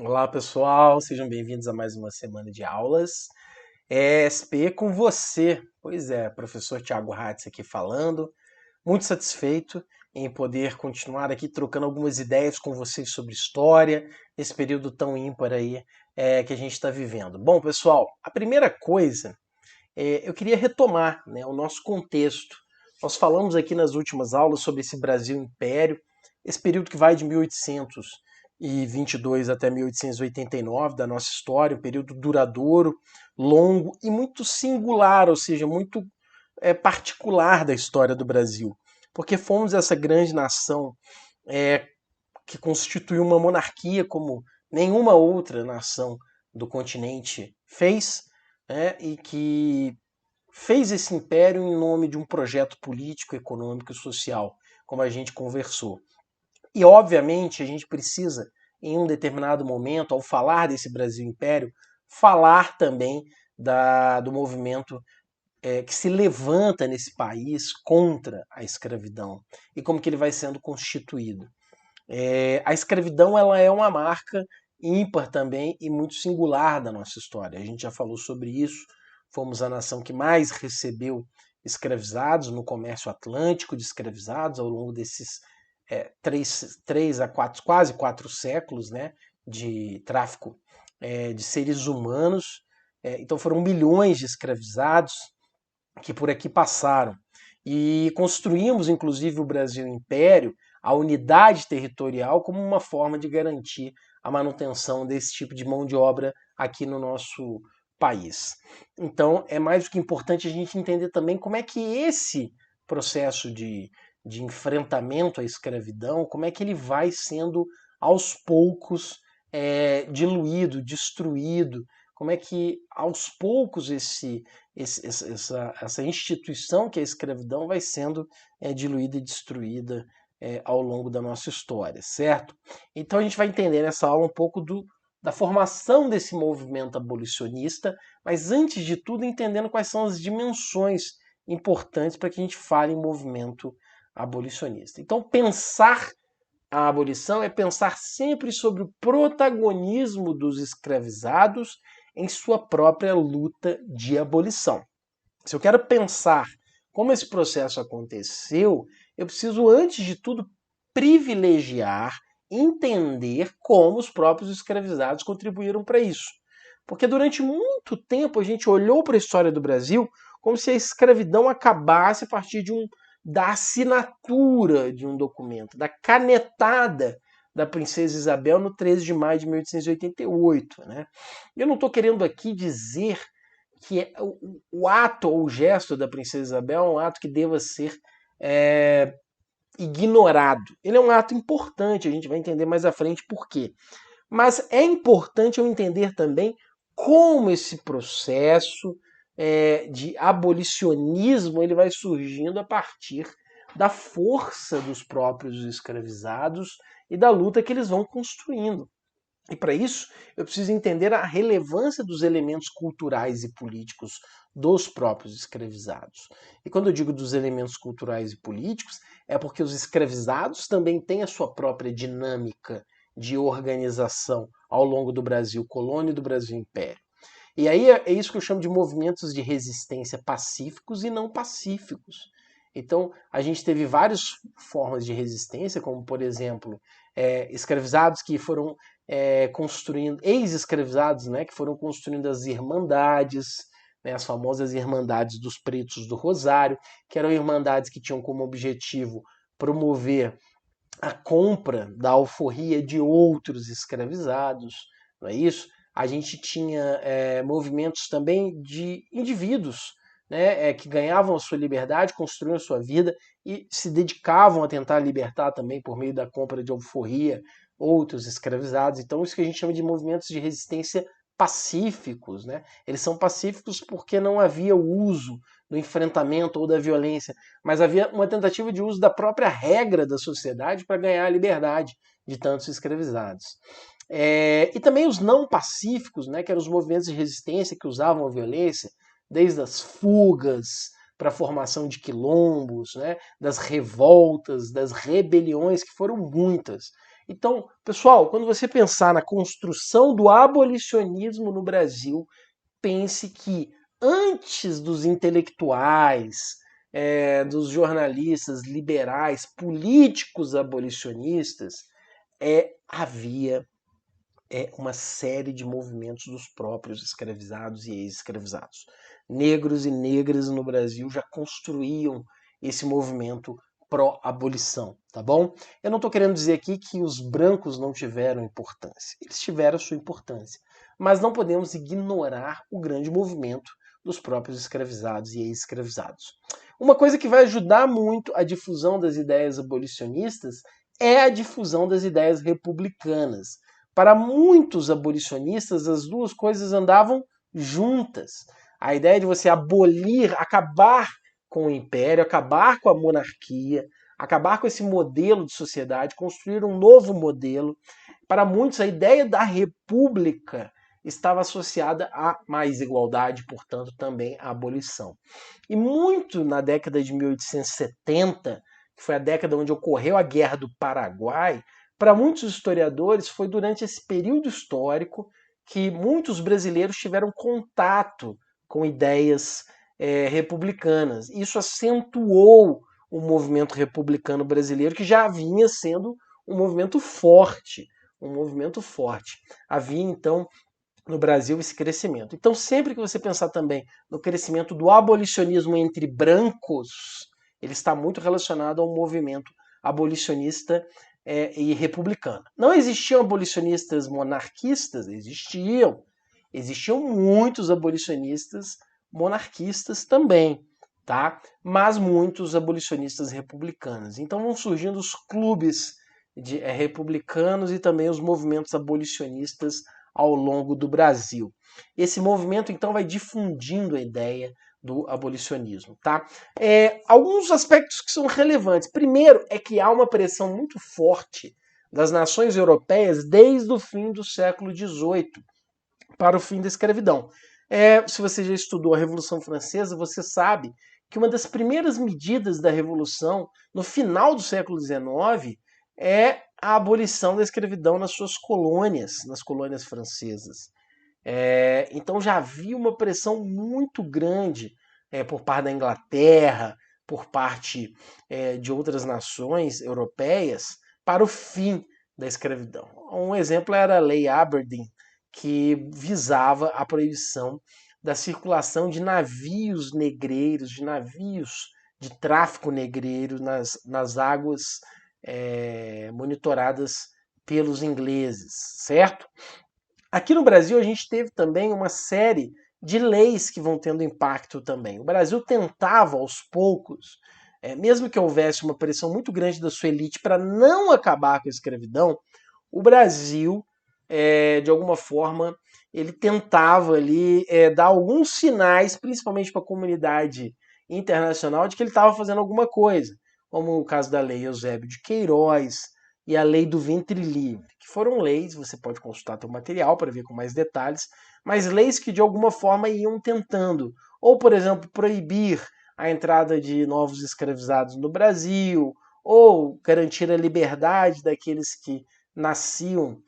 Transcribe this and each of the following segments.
Olá pessoal, sejam bem-vindos a mais uma semana de aulas. ESP com você. Pois é, professor Thiago Hatz aqui falando. Muito satisfeito em poder continuar aqui trocando algumas ideias com vocês sobre história, esse período tão ímpar aí que a gente está vivendo. Bom, pessoal, a primeira coisa, eu queria retomar, né, o nosso contexto. Nós falamos aqui nas últimas aulas sobre esse Brasil Império, esse período que vai de 1822 até 1889 da nossa história, um período duradouro, longo e muito singular, ou seja, muito particular da história do Brasil. Porque fomos essa grande nação é, que constituiu uma monarquia como nenhuma outra nação do continente fez, né, e que fez esse império em nome de um projeto político, econômico e social, como a gente conversou. E, obviamente, a gente precisa, em um determinado momento, ao falar desse Brasil Império, falar também do movimento que se levanta nesse país contra a escravidão e como que ele vai sendo constituído. A escravidão ela é uma marca ímpar também e muito singular da nossa história. A gente já falou sobre isso. Fomos a nação que mais recebeu escravizados no comércio atlântico de escravizados ao longo desses três a quatro, quase 4 séculos, né, de tráfico de seres humanos. Então foram milhões de escravizados que por aqui passaram. E construímos, inclusive, o Brasil Império, a unidade territorial, como uma forma de garantir a manutenção desse tipo de mão de obra aqui no nosso país. Então, é mais do que importante a gente entender também como é que esse processo de enfrentamento à escravidão, como é que ele vai sendo aos poucos diluído, destruído, como é que aos poucos essa instituição que é a escravidão vai sendo diluída e destruída ao longo da nossa história, certo? Então a gente vai entender nessa aula um pouco da formação desse movimento abolicionista, mas antes de tudo entendendo quais são as dimensões importantes para que a gente fale em movimento abolicionista. Então pensar a abolição é pensar sempre sobre o protagonismo dos escravizados em sua própria luta de abolição. Se eu quero pensar como esse processo aconteceu, eu preciso, antes de tudo, privilegiar, entender como os próprios escravizados contribuíram para isso. Porque durante muito tempo a gente olhou para a história do Brasil como se a escravidão acabasse a partir da assinatura de um documento, da canetada da princesa Isabel no 13 de maio de 1888. Né? Eu não estou querendo aqui dizer que o ato ou o gesto da princesa Isabel é um ato que deva ser é, ignorado. Ele é um ato importante, a gente vai entender mais à frente por quê. Mas é importante eu entender também como esse processo de abolicionismo ele vai surgindo a partir da força dos próprios escravizados e da luta que eles vão construindo. E para isso, eu preciso entender a relevância dos elementos culturais e políticos dos próprios escravizados. E quando eu digo dos elementos culturais e políticos, é porque os escravizados também têm a sua própria dinâmica de organização ao longo do Brasil colônia e do Brasil império. E aí é isso que eu chamo de movimentos de resistência pacíficos e não pacíficos. Então, a gente teve várias formas de resistência, como, por exemplo, escravizados que foram construindo, ex-escravizados, né, que foram construindo as irmandades, né, as famosas irmandades dos pretos do Rosário, que eram irmandades que tinham como objetivo promover a compra da alforria de outros escravizados, não é isso? A gente tinha movimentos também de indivíduos, né, que ganhavam a sua liberdade, construíam a sua vida e se dedicavam a tentar libertar também por meio da compra de alforria outros escravizados. Então isso que a gente chama de movimentos de resistência pacíficos, né? Eles são pacíficos porque não havia o uso do enfrentamento ou da violência, mas havia uma tentativa de uso da própria regra da sociedade para ganhar a liberdade de tantos escravizados. E também os não pacíficos, né, que eram os movimentos de resistência que usavam a violência, desde as fugas para a formação de quilombos, né, das revoltas, das rebeliões, que foram muitas. Então, pessoal, quando você pensar na construção do abolicionismo no Brasil, pense que antes dos intelectuais, dos jornalistas liberais, políticos abolicionistas, havia uma série de movimentos dos próprios escravizados e ex-escravizados. Negros e negras no Brasil já construíam esse movimento pró-abolição, tá bom? Eu não estou querendo dizer aqui que os brancos não tiveram importância. Eles tiveram sua importância, mas não podemos ignorar o grande movimento dos próprios escravizados e ex-escravizados. Uma coisa que vai ajudar muito a difusão das ideias abolicionistas é a difusão das ideias republicanas. Para muitos abolicionistas, as duas coisas andavam juntas. A ideia de você abolir, acabar com o império, acabar com a monarquia, acabar com esse modelo de sociedade, construir um novo modelo. Para muitos, a ideia da república estava associada a mais igualdade, portanto, também à abolição. E muito na década de 1870, que foi a década onde ocorreu a Guerra do Paraguai, para muitos historiadores, foi durante esse período histórico que muitos brasileiros tiveram contato com ideias republicanas. Isso acentuou o movimento republicano brasileiro, que já vinha sendo um movimento forte. Havia, então, no Brasil esse crescimento. Então, sempre que você pensar também no crescimento do abolicionismo entre brancos, ele está muito relacionado ao movimento abolicionista e republicano. Não existiam abolicionistas monarquistas? Existiam. Existiam muitos abolicionistas monarquistas também, tá? Mas muitos abolicionistas republicanos. Então vão surgindo os clubes republicanos e também os movimentos abolicionistas ao longo do Brasil. Esse movimento, então, vai difundindo a ideia do abolicionismo, tá? Alguns aspectos que são relevantes. Primeiro é que há uma pressão muito forte das nações europeias desde o fim do século XVIII para o fim da escravidão. Se você já estudou a Revolução Francesa, você sabe que uma das primeiras medidas da Revolução, no final do século XIX, é a abolição da escravidão nas suas colônias, nas colônias francesas. Então já havia uma pressão muito grande por parte da Inglaterra, por parte de outras nações europeias, para o fim da escravidão. Um exemplo era a Lei Aberdeen, que visava a proibição da circulação de navios negreiros, de navios de tráfico negreiro nas águas monitoradas pelos ingleses, certo? Aqui no Brasil a gente teve também uma série de leis que vão tendo impacto também. O Brasil tentava aos poucos, mesmo que houvesse uma pressão muito grande da sua elite para não acabar com a escravidão, o Brasil, de alguma forma, ele tentava ali dar alguns sinais, principalmente para a comunidade internacional, de que ele estava fazendo alguma coisa, como o caso da Lei Eusébio de Queiroz e a Lei do Ventre Livre, que foram leis, você pode consultar seu material para ver com mais detalhes, mas leis que de alguma forma iam tentando, ou por exemplo, proibir a entrada de novos escravizados no Brasil, ou garantir a liberdade daqueles que nasciam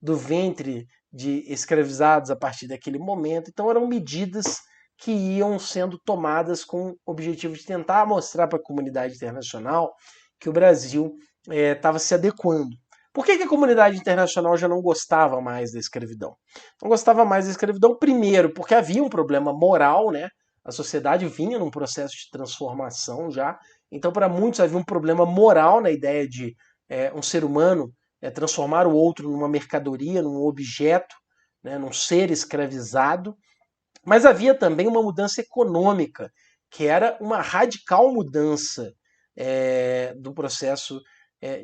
do ventre de escravizados a partir daquele momento. Então eram medidas que iam sendo tomadas com o objetivo de tentar mostrar para a comunidade internacional que o Brasil estava se adequando. Por que a comunidade internacional já não gostava mais da escravidão? Não gostava mais da escravidão, primeiro, porque havia um problema moral, né? A sociedade vinha num processo de transformação já. Então, para muitos, havia um problema moral na ideia de um ser humano transformar o outro numa mercadoria, num objeto, né, num ser escravizado. Mas havia também uma mudança econômica, que era uma radical mudança do processo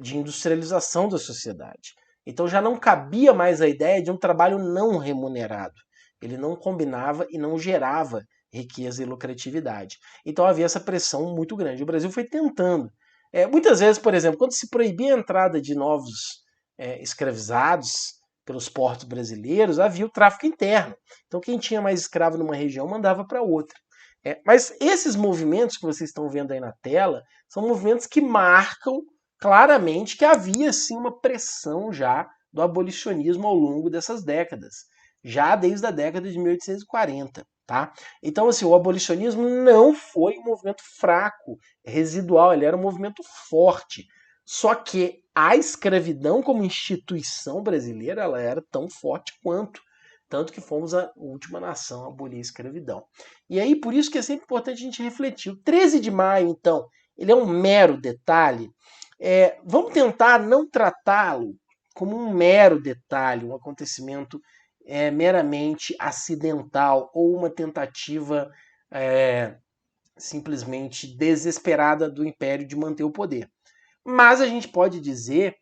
de industrialização da sociedade. Então já não cabia mais a ideia de um trabalho não remunerado. Ele não combinava e não gerava riqueza e lucratividade. Então havia essa pressão muito grande. O Brasil foi tentando. Muitas vezes, por exemplo, quando se proibia a entrada de novos escravizados pelos portos brasileiros, havia o tráfico interno. Então quem tinha mais escravo numa região mandava para outra. Mas esses movimentos que vocês estão vendo aí na tela são movimentos que marcam claramente que havia sim uma pressão já do abolicionismo ao longo dessas décadas, já desde a década de 1840, tá? Então, assim, o abolicionismo não foi um movimento fraco, residual, ele era um movimento forte. Só que a escravidão como instituição brasileira, ela era tão forte quanto. Tanto que fomos a última nação a abolir a escravidão. E aí, por isso que é sempre importante a gente refletir. O 13 de maio, então, ele é um mero detalhe. Vamos tentar não tratá-lo como um mero detalhe, um acontecimento meramente acidental ou uma tentativa simplesmente desesperada do Império de manter o poder. Mas a gente pode dizer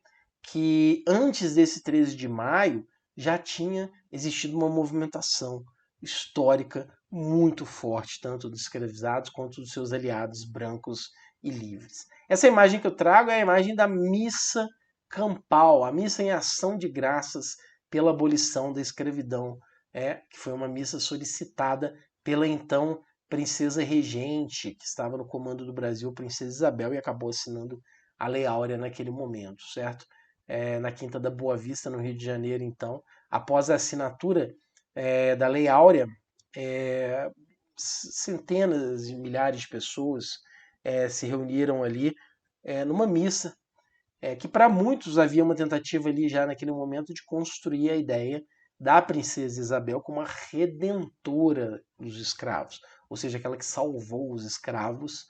que antes desse 13 de maio já tinha existido uma movimentação histórica muito forte, tanto dos escravizados quanto dos seus aliados brancos e livres. Essa imagem que eu trago é a imagem da missa campal, a missa em ação de graças pela abolição da escravidão, que foi uma missa solicitada pela então princesa regente, que estava no comando do Brasil, princesa Isabel, e acabou assinando a Lei Áurea naquele momento, certo? Na Quinta da Boa Vista, no Rio de Janeiro, então, após a assinatura da Lei Áurea, centenas de milhares de pessoas se reuniram ali numa missa, que para muitos havia uma tentativa ali já naquele momento de construir a ideia da princesa Isabel como a redentora dos escravos, ou seja, aquela que salvou os escravos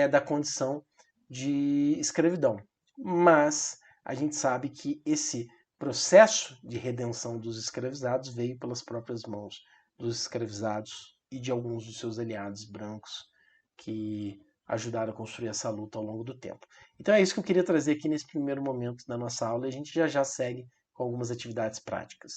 da condição de escravidão. Mas a gente sabe que esse processo de redenção dos escravizados veio pelas próprias mãos dos escravizados e de alguns dos seus aliados brancos que ajudaram a construir essa luta ao longo do tempo. Então é isso que eu queria trazer aqui nesse primeiro momento da nossa aula e a gente já segue com algumas atividades práticas.